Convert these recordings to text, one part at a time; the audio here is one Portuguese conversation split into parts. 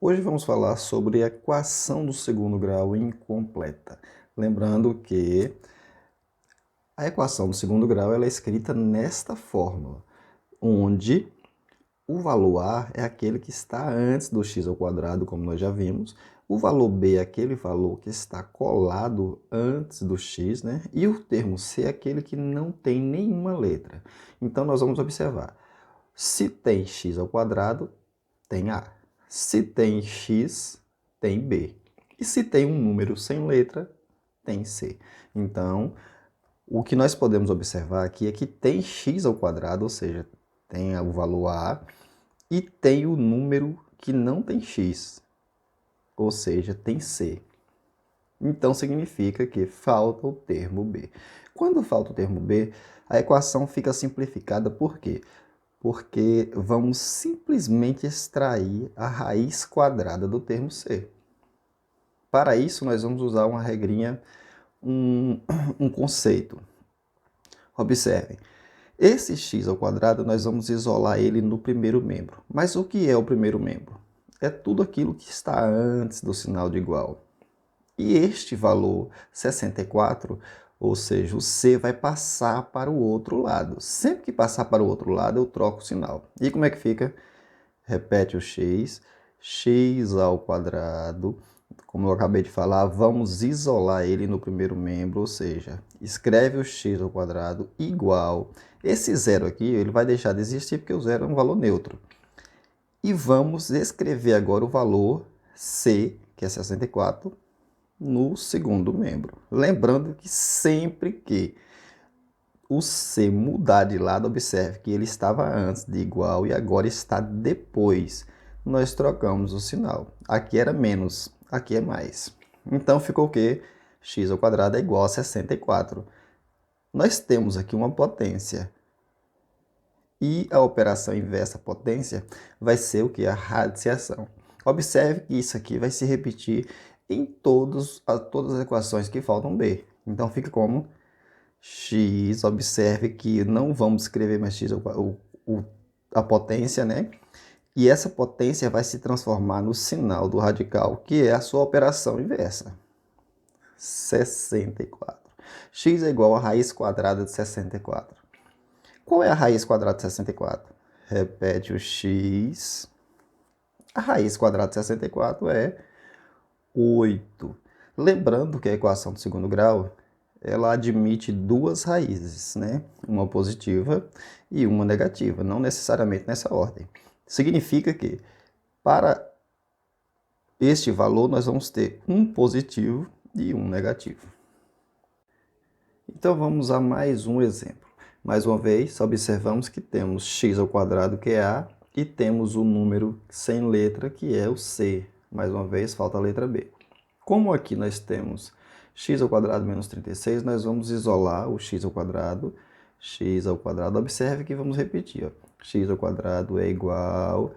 Hoje vamos falar sobre a equação do segundo grau incompleta. Lembrando que a equação do segundo grau ela é escrita nesta fórmula, onde o valor A é aquele que está antes do x ao quadrado, como nós já vimos. O valor B é aquele valor que está colado antes do x, né? E o termo C é aquele que não tem nenhuma letra. Então, nós vamos observar. Se tem x ao quadrado, tem A. Se tem x, tem B. E se tem um número sem letra, tem C. Então, o que nós podemos observar aqui é que tem x ao quadrado, ou seja, tem o valor A, e tem o número que não tem x, ou seja, tem C. Então, significa que falta o termo B. Quando falta o termo B, a equação fica simplificada, por quê? Porque vamos simplesmente extrair a raiz quadrada do termo C. Para isso, nós vamos usar uma regrinha, um conceito. Observem, esse x ao quadrado nós vamos isolar ele no primeiro membro. Mas o que é o primeiro membro? É tudo aquilo que está antes do sinal de igual. E este valor 64, ou seja, o C vai passar para o outro lado. Sempre que passar para o outro lado, eu troco o sinal. E como é que fica? Repete o x ao quadrado. Como eu acabei de falar, vamos isolar ele no primeiro membro, ou seja, escreve o x ao quadrado igual. Esse zero aqui, ele vai deixar de existir porque o zero é um valor neutro. E vamos escrever agora o valor C, que é 64, no segundo membro. Lembrando que sempre que o C mudar de lado, observe que ele estava antes de igual e agora está depois. Nós trocamos o sinal. Aqui era menos, aqui é mais. Então ficou o quê? X ao quadrado é igual a 64. Nós temos aqui uma potência. E a operação inversa à potência vai ser o que? A radiciação. Observe que isso aqui vai se repetir em todas as equações que faltam B. Então fica como x, observe que não vamos escrever mais x, a potência, né? E essa potência vai se transformar no sinal do radical, que é a sua operação inversa. 64. X é igual a raiz quadrada de 64. Qual é a raiz quadrada de 64? Repete o x. A raiz quadrada de 64 é 8. Lembrando que a equação do segundo grau ela admite duas raízes, né? Uma positiva e uma negativa, não necessariamente nessa ordem. Significa que para este valor nós vamos ter um positivo e um negativo. Então vamos a mais um exemplo. Mais uma vez, observamos que temos x ao quadrado, que é A, e temos o número sem letra, que é o C. Mais uma vez, falta a letra B. Como aqui nós temos x ao quadrado menos 36, nós vamos isolar o x ao quadrado. X ao quadrado, observe que vamos repetir. Ó. X ao quadrado é igual.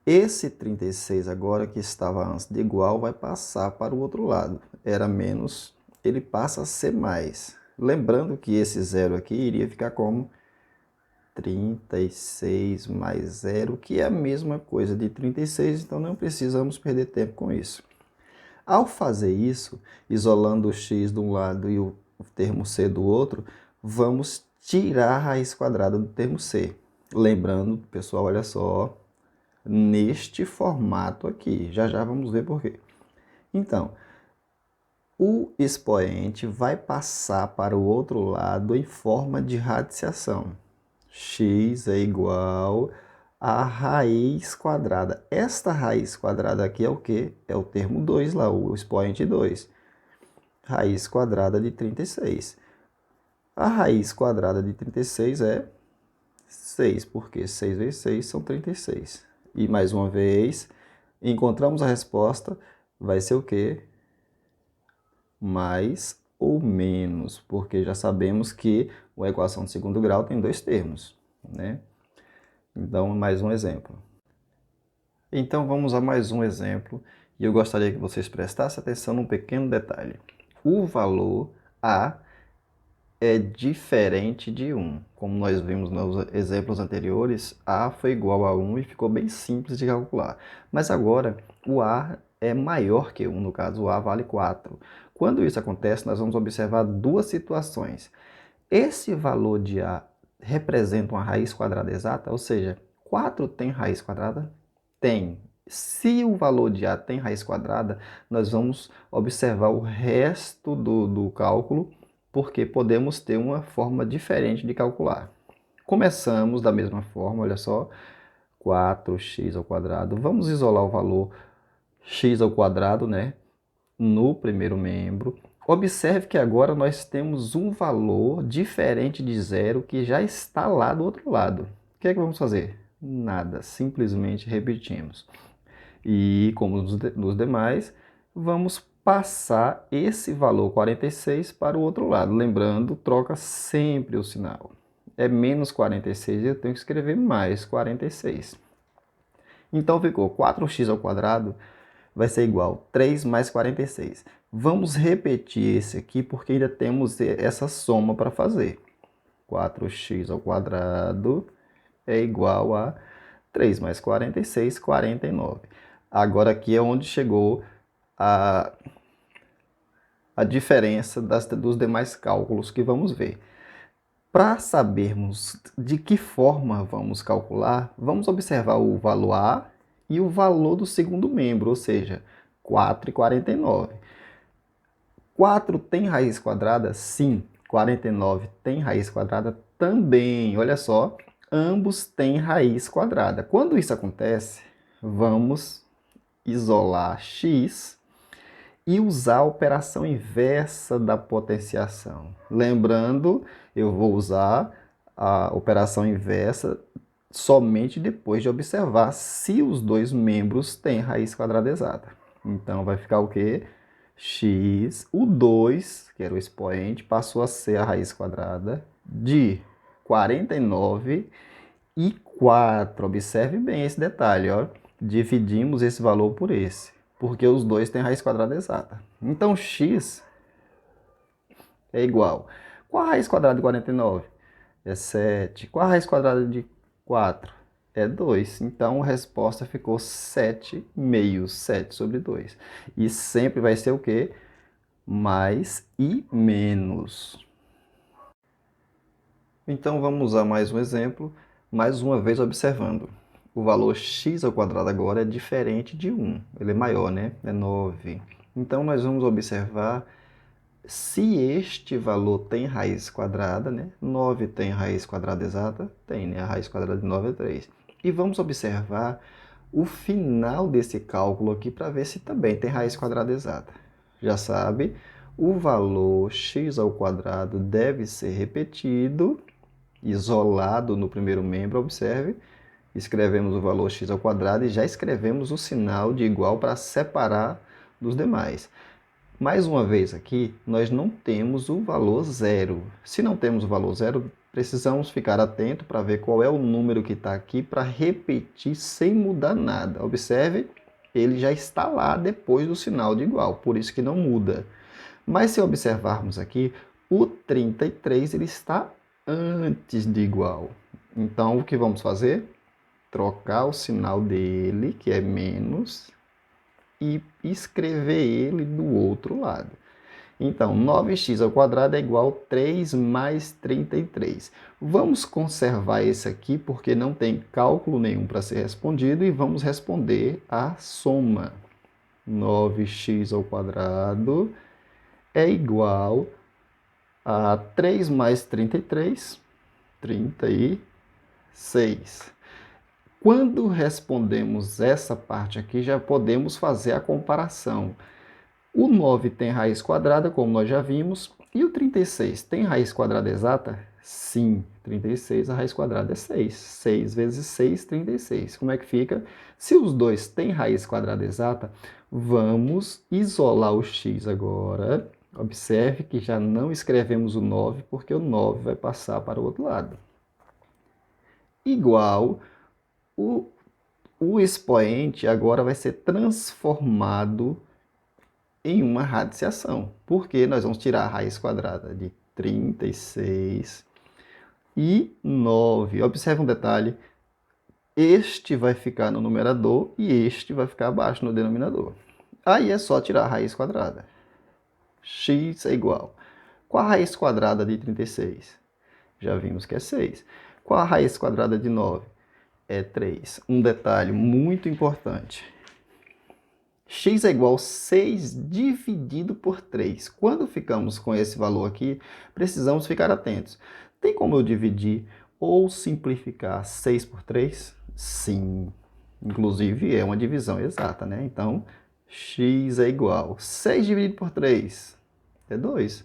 Esse 36 agora, que estava antes de igual, vai passar para o outro lado. Era menos, ele passa a ser mais. Lembrando que esse zero aqui iria ficar como 36 mais zero, que é a mesma coisa de 36, então não precisamos perder tempo com isso. Ao fazer isso, isolando o x de um lado e o termo c do outro, vamos tirar a raiz quadrada do termo c. Lembrando, pessoal, olha só, neste formato aqui. Já já vamos ver por quê. Então, o expoente vai passar para o outro lado em forma de radiciação. X é igual a raiz quadrada. Esta raiz quadrada aqui é o quê? É o termo 2 lá, o expoente 2. Raiz quadrada de 36. A raiz quadrada de 36 é 6, porque 6 vezes 6 são 36. E mais uma vez, encontramos a resposta, vai ser o quê? Mais ou menos, porque já sabemos que a equação de segundo grau tem dois termos, né? Então, mais um exemplo. Então, vamos a mais um exemplo, e eu gostaria que vocês prestassem atenção num pequeno detalhe. O valor A é diferente de 1. Como nós vimos nos exemplos anteriores, A foi igual a 1 e ficou bem simples de calcular. Mas agora, o A é maior que 1, no caso, o A vale 4. Quando isso acontece, nós vamos observar duas situações. Esse valor de A representa uma raiz quadrada exata, ou seja, 4 tem raiz quadrada? Tem. Se o valor de A tem raiz quadrada, nós vamos observar o resto do cálculo, porque podemos ter uma forma diferente de calcular. Começamos da mesma forma, olha só, 4x ao quadrado. Vamos isolar o valor x ao quadrado, né, no primeiro membro. Observe que agora nós temos um valor diferente de zero que já está lá do outro lado. O que é que vamos fazer? Nada, simplesmente repetimos. E como nos demais, vamos passar esse valor 46 para o outro lado. Lembrando, troca sempre o sinal. É menos 46 e eu tenho que escrever mais 46. Então ficou 4x ao quadrado vai ser igual a 3 mais 46. Vamos repetir esse aqui porque ainda temos essa soma para fazer. 4x ao quadrado é igual a 3 mais 46, 49. Agora aqui é onde chegou a diferença dos demais cálculos que vamos ver. Para sabermos de que forma vamos calcular, vamos observar o valor A e o valor do segundo membro, ou seja, 4 e 49. 4 tem raiz quadrada? Sim. 49 tem raiz quadrada? Também. Olha só, ambos têm raiz quadrada. Quando isso acontece, vamos isolar x e usar a operação inversa da potenciação. Lembrando, eu vou usar a operação inversa somente depois de observar se os dois membros têm raiz quadrada exata. Então vai ficar o quê? X, o 2, que era o expoente, passou a ser a raiz quadrada de 49 e 4. Observe bem esse detalhe, ó. Dividimos esse valor por esse, porque os dois têm raiz quadrada exata. Então, x é igual. Qual a raiz quadrada de 49? É 7. Qual a raiz quadrada de 4? É 2. Então, a resposta ficou 7 meios, 7 sobre 2. E sempre vai ser o quê? Mais e menos. Então, vamos usar mais um exemplo, mais uma vez observando. O valor x ao quadrado agora é diferente de 1. Ele é maior, né? É 9. Então, nós vamos observar se este valor tem raiz quadrada, né? 9 tem raiz quadrada exata? Tem, né? A raiz quadrada de 9 é 3. E vamos observar o final desse cálculo aqui para ver se também tem raiz quadrada exata. Já sabe, o valor x ao quadrado deve ser repetido, isolado no primeiro membro, observe. Escrevemos o valor x ao quadrado e já escrevemos o sinal de igual para separar dos demais. Mais uma vez aqui, nós não temos o valor zero. Se não temos o valor zero, precisamos ficar atento para ver qual é o número que está aqui para repetir sem mudar nada. Observe, ele já está lá depois do sinal de igual, por isso que não muda. Mas se observarmos aqui, o 33 ele está antes de igual. Então, o que vamos fazer? Trocar o sinal dele, que é menos, e escrever ele do outro lado. Então, 9x ao quadrado é igual a 3 mais 33. Vamos conservar esse aqui porque não tem cálculo nenhum para ser respondido e vamos responder a soma. 9x ao quadrado é igual a 3 mais 33, 36. Quando respondemos essa parte aqui, já podemos fazer a comparação. O 9 tem raiz quadrada, como nós já vimos, e o 36 tem raiz quadrada exata? Sim, 36, a raiz quadrada é 6. 6 vezes 6, 36. Como é que fica? Se os dois têm raiz quadrada exata, vamos isolar o x agora. Observe que já não escrevemos o 9, porque o 9 vai passar para o outro lado. Igual, o expoente agora vai ser transformado em uma radiciação, porque nós vamos tirar a raiz quadrada de 36 e 9. Observe um detalhe, este vai ficar no numerador e este vai ficar abaixo no denominador. Aí é só tirar a raiz quadrada. X é igual. Qual a raiz quadrada de 36? Já vimos que é 6. Qual a raiz quadrada de 9? É 3. Um detalhe muito importante. X é igual a 6 dividido por 3. Quando ficamos com esse valor aqui, precisamos ficar atentos. Tem como eu dividir ou simplificar 6 por 3? Sim. Inclusive, é uma divisão exata, né? Então, x é igual a 6 dividido por 3 é 2.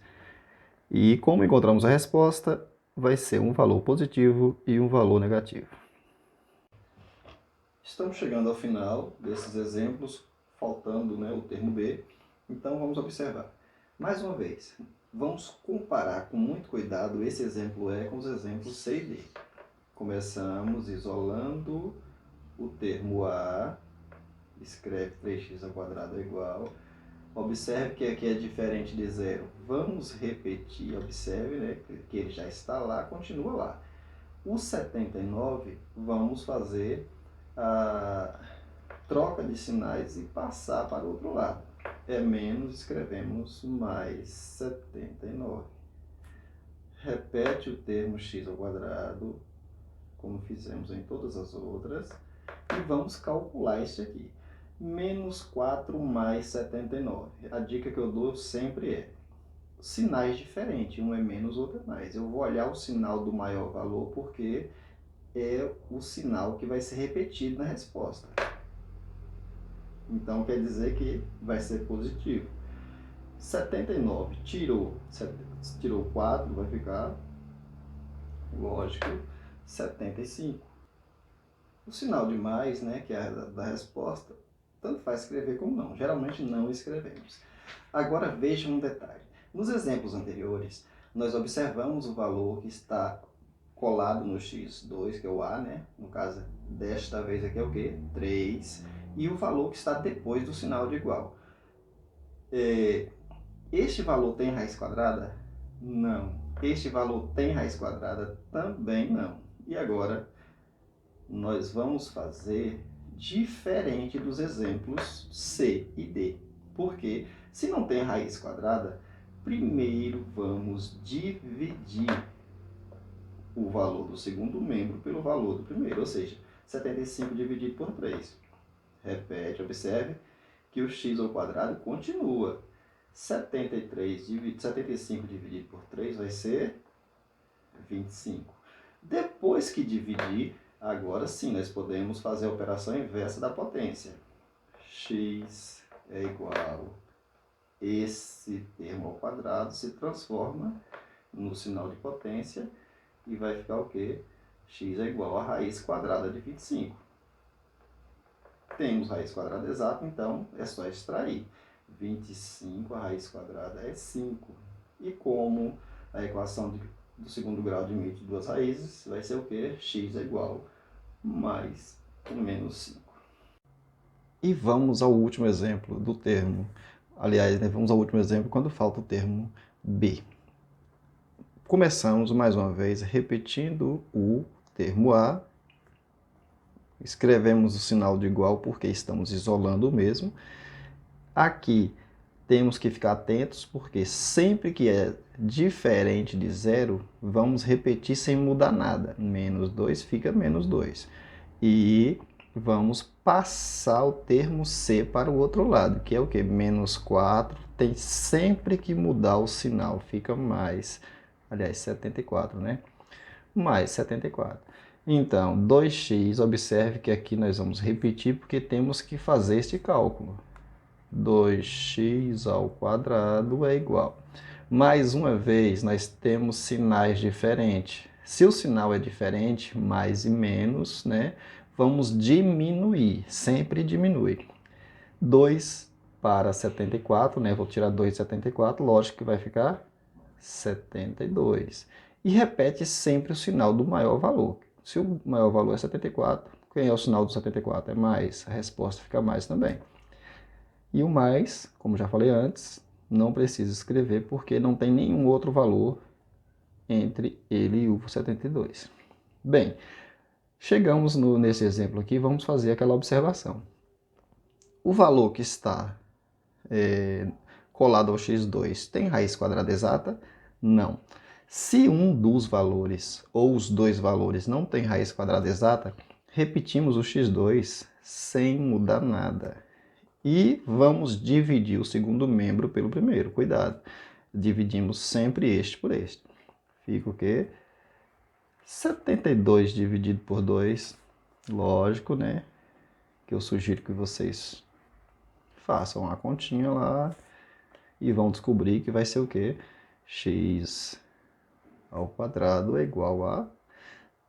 E como encontramos a resposta, vai ser um valor positivo e um valor negativo. Estamos chegando ao final desses exemplos, faltando, né, o termo B. Então, vamos observar. Mais uma vez, vamos comparar com muito cuidado esse exemplo E com os exemplos C e D. Começamos isolando o termo A, escreve 3x² é igual. Observe que aqui é diferente de zero. Vamos repetir, observe, né, que ele já está lá, continua lá. O 79, vamos fazer a troca de sinais e passar para o outro lado. É menos, escrevemos mais 79. Repete o termo x ao quadrado, como fizemos em todas as outras, e vamos calcular este aqui. Menos 4 mais 79. A dica que eu dou sempre é sinais diferentes, um é menos, outro é mais. Eu vou olhar o sinal do maior valor porque é o sinal que vai ser repetido na resposta. Então quer dizer que vai ser positivo. 79 tirou 4, vai ficar, lógico, 75. O sinal de mais, né, que é da resposta, tanto faz escrever como não. Geralmente não escrevemos. Agora veja um detalhe. Nos exemplos anteriores, nós observamos o valor que está colado no x2, que é o A, né? No caso, desta vez aqui é o quê? 3. E o valor que está depois do sinal de igual. Este valor tem raiz quadrada? Não. Este valor tem raiz quadrada? Também não. E agora, nós vamos fazer diferente dos exemplos C e D. Porque se não tem raiz quadrada, primeiro vamos dividir o valor do segundo membro pelo valor do primeiro, ou seja, 75 dividido por 3. Repete, observe que o x ao quadrado continua. 75 dividido por 3 vai ser 25. Depois que dividir, agora sim, nós podemos fazer a operação inversa da potência. X é igual, esse termo ao quadrado se transforma no sinal de potência e vai ficar o quê? X é igual a raiz quadrada de 25. Temos raiz quadrada exata, então é só extrair. 25, a raiz quadrada é 5. E como a equação do segundo grau admite duas raízes, vai ser o quê? X é igual mais menos 5. E vamos ao último exemplo do termo. Aliás, né, vamos ao último exemplo quando falta o termo B. Começamos mais uma vez repetindo o termo A. Escrevemos o sinal de igual porque estamos isolando o mesmo. Aqui temos que ficar atentos porque sempre que é diferente de zero, vamos repetir sem mudar nada. Menos 2 fica menos 2. E vamos passar o termo C para o outro lado, que é o quê? Menos 4. Tem sempre que mudar o sinal, fica mais, aliás, 74, né? Mais 74. Então, 2x, observe que aqui nós vamos repetir porque temos que fazer este cálculo. 2x ao quadrado é igual. Mais uma vez, nós temos sinais diferentes. Se o sinal é diferente, mais e menos, né? Vamos diminuir, sempre diminui. 2 para 74, né? Vou tirar 2 de 74, lógico que vai ficar 72. E repete sempre o sinal do maior valor. Se o maior valor é 74, quem é o sinal do 74? É mais, a resposta fica mais também. E o mais, como já falei antes, não precisa escrever porque não tem nenhum outro valor entre ele e o 72. Bem, chegamos nesse exemplo aqui, vamos fazer aquela observação. O valor que está colado ao x2 tem raiz quadrada exata? Não. Se um dos valores ou os dois valores não tem raiz quadrada exata, repetimos o x2 sem mudar nada. E vamos dividir o segundo membro pelo primeiro. Cuidado, dividimos sempre este por este. Fica o quê? 72 dividido por 2, lógico, né? Que eu sugiro que vocês façam a continha lá e vão descobrir que vai ser o quê? X ao quadrado é igual a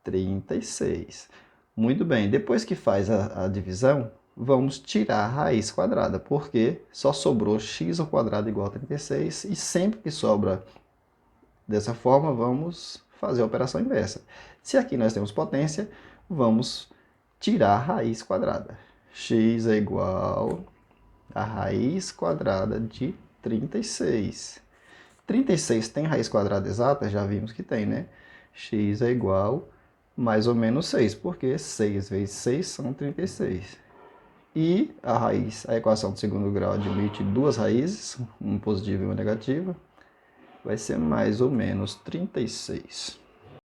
36. Muito bem, depois que faz a divisão, vamos tirar a raiz quadrada, porque só sobrou x ao quadrado igual a 36, e sempre que sobra dessa forma, vamos fazer a operação inversa. Se aqui nós temos potência, vamos tirar a raiz quadrada. X é igual a raiz quadrada de 36. 36 tem raiz quadrada exata? Já vimos que tem, né? X é igual mais ou menos 6, porque 6 vezes 6 são 36. E a equação do segundo grau admite duas raízes, uma positiva e uma negativa, vai ser mais ou menos 36.